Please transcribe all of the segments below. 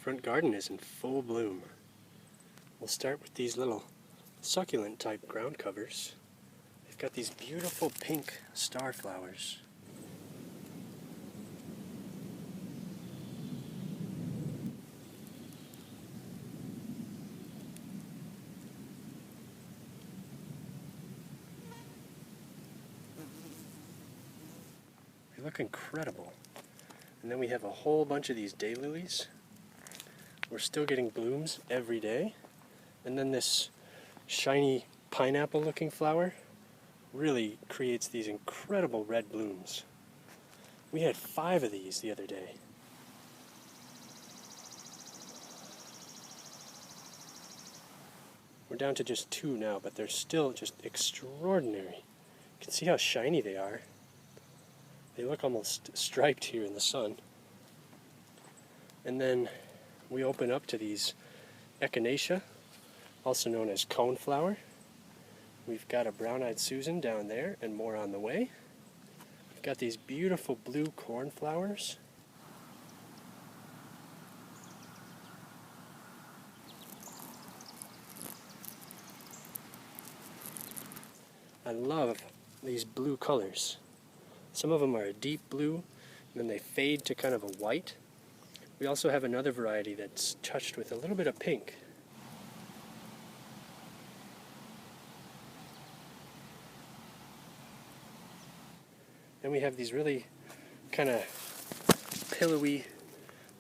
front garden is in full bloom. We'll start with these little succulent type ground covers. They've got these beautiful pink star flowers. They look incredible. And then we have a whole bunch of these daylilies. We're still getting blooms every day. And then this shiny pineapple looking flower really creates these incredible red blooms. We had 5 of these the other day. We're down to just 2 now, but they're still just extraordinary. You can see how shiny they are. They look almost striped here in the sun. And then we open up to these echinacea, also known as coneflower. We've got a brown-eyed Susan down there and more on the way. We've got these beautiful blue cornflowers. I love these blue colors. Some of them are a deep blue, and then they fade to kind of a white. We also have another variety that's touched with a little bit of pink. Then we have these really kind of pillowy,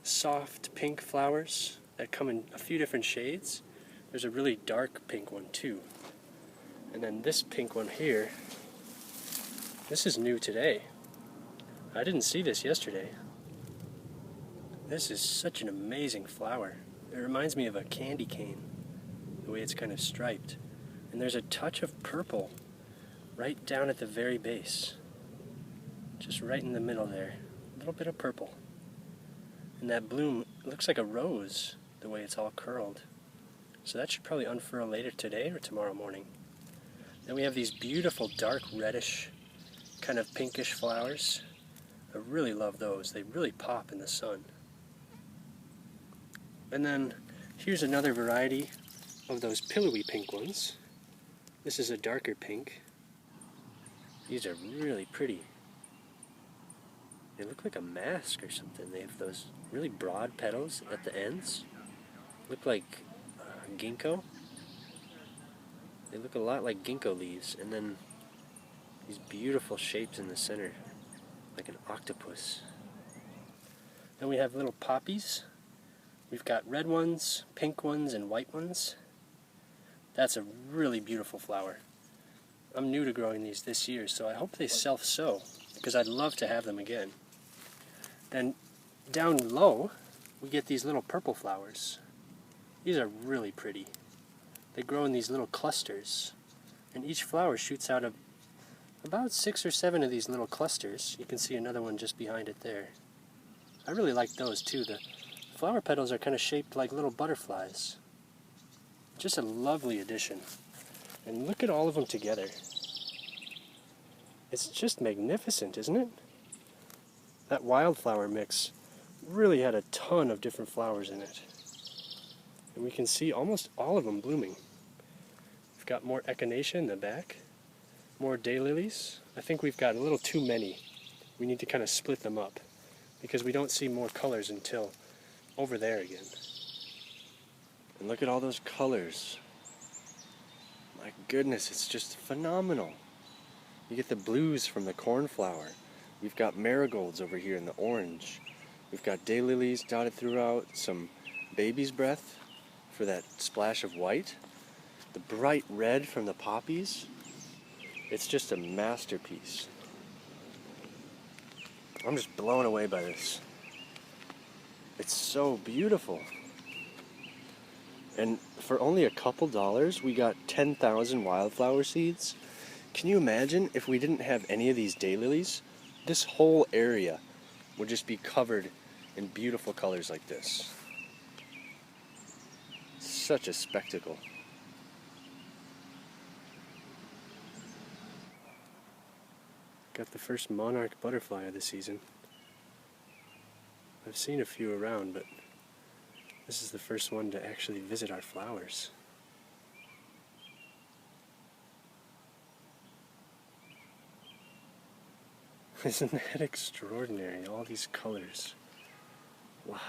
soft pink flowers that come in a few different shades. There's a really dark pink one too. And then this pink one here, this is new today. I didn't see this yesterday. This is such an amazing flower. It reminds me of a candy cane, the way it's kind of striped. And there's a touch of purple right down at the very base. Just right in the middle there. A little bit of purple. And that bloom looks like a rose, the way it's all curled. So that should probably unfurl later today or tomorrow morning. Then we have these beautiful dark reddish, kind of pinkish flowers. I really love those. They really pop in the sun. And then here's another variety of those pillowy pink ones. This is a darker pink. These are really pretty. They look like a mask or something. They have those really broad petals at the ends. Look like ginkgo. They look a lot like ginkgo leaves, and then these beautiful shapes in the center, like an octopus. Then we have little poppies. We've got red ones, pink ones, and white ones. That's a really beautiful flower. I'm new to growing these this year, so I hope they self-sow, because I'd love to have them again. Then down low, we get these little purple flowers. These are really pretty. They grow in these little clusters, and each flower shoots out of about 6 or 7 of these little clusters. You can see another one just behind it there. I really like those too. The flower petals are kind of shaped like little butterflies. Just a lovely addition. And look at all of them together. It's just magnificent, isn't it? That wildflower mix really had a ton of different flowers in it. And we can see almost all of them blooming. We've got more echinacea in the back, more daylilies. I think we've got a little too many. We need to kind of split them up because we don't see more colors until over there again. And look at all those colors. My goodness, it's just phenomenal. You get the blues from the cornflower. We've got marigolds over here in the orange. We've got daylilies dotted throughout, some baby's breath for that splash of white, the bright red from the poppies. It's just a masterpiece. I'm just blown away by this. It's so beautiful. And for only a couple dollars, we got 10,000 wildflower seeds. Can you imagine if we didn't have any of these daylilies? This whole area would just be covered in beautiful colors like this. Such a spectacle. Got the first monarch butterfly of the season. I've seen a few around, but This is the first one to actually visit our flowers. Isn't that extraordinary? All these colors. Wow.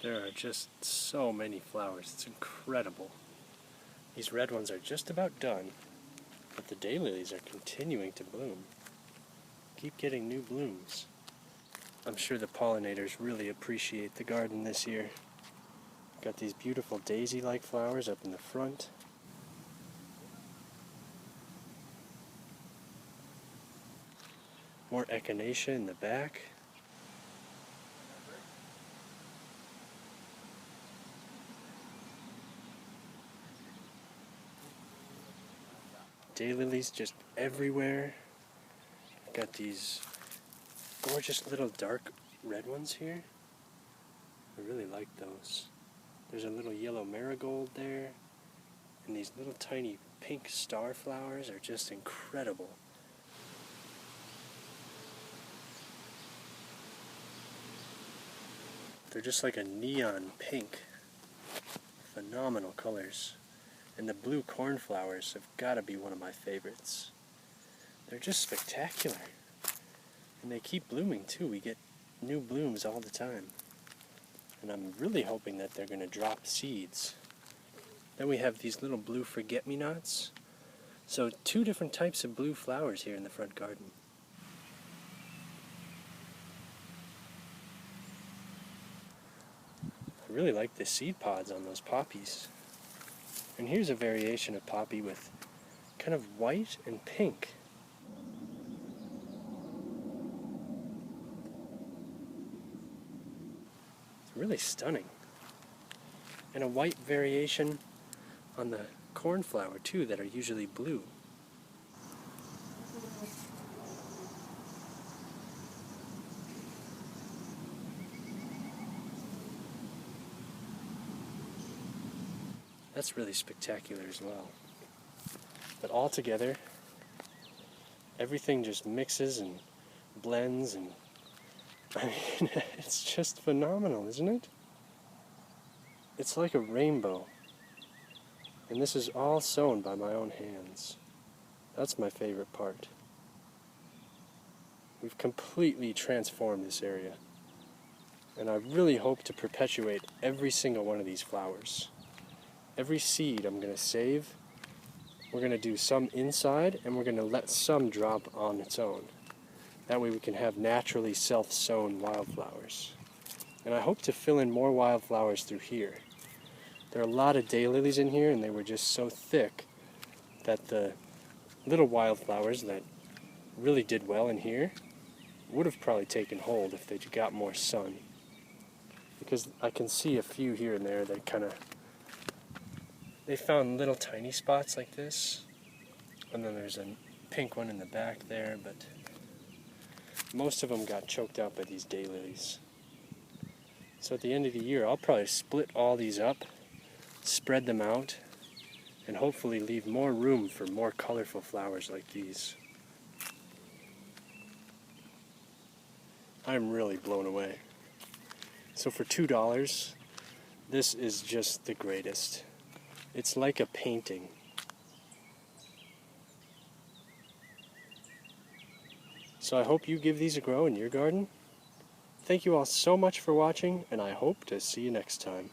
There are just so many flowers. It's incredible. These red ones are just about done, but the daylilies are continuing to bloom. Keep getting new blooms. I'm sure the pollinators really appreciate the garden this year. Got these beautiful daisy-like flowers up in the front. More echinacea in the back. Daylilies just everywhere. Got these gorgeous little dark red ones here. I really like those. There's a little yellow marigold there, and these little tiny pink star flowers are just incredible. They're just like a neon pink. Phenomenal colors. And the blue cornflowers have got to be one of my favorites. They're just spectacular. And they keep blooming too. We get new blooms all the time. And I'm really hoping that they're going to drop seeds. Then we have these little blue forget-me-nots. So 2 different types of blue flowers here in the front garden. I really like the seed pods on those poppies. And here's a variation of poppy with kind of white and pink. It's really stunning. And a white variation on the cornflower too that are usually blue. That's really spectacular as well. But all together, everything just mixes and blends, and I mean, it's just phenomenal, isn't it? It's like a rainbow. And this is all sewn by my own hands. That's my favorite part. We've completely transformed this area. And I really hope to perpetuate every single one of these flowers. Every seed I'm going to save. We're going to do some inside, and we're going to let some drop on its own. That way we can have naturally self-sown wildflowers. And I hope to fill in more wildflowers through here. There are a lot of daylilies in here, and they were just so thick that the little wildflowers that really did well in here would have probably taken hold if they got more sun. Because I can see a few here and there that kind of, they found little tiny spots like this, and then there's a pink one in the back there, but most of them got choked out by these daylilies. So at the end of the year, I'll probably split all these up, spread them out, and hopefully leave more room for more colorful flowers like these. I'm really blown away. So for $2, this is just the greatest. It's like a painting. So I hope you give these a go in your garden. Thank you all so much for watching, and I hope to see you next time.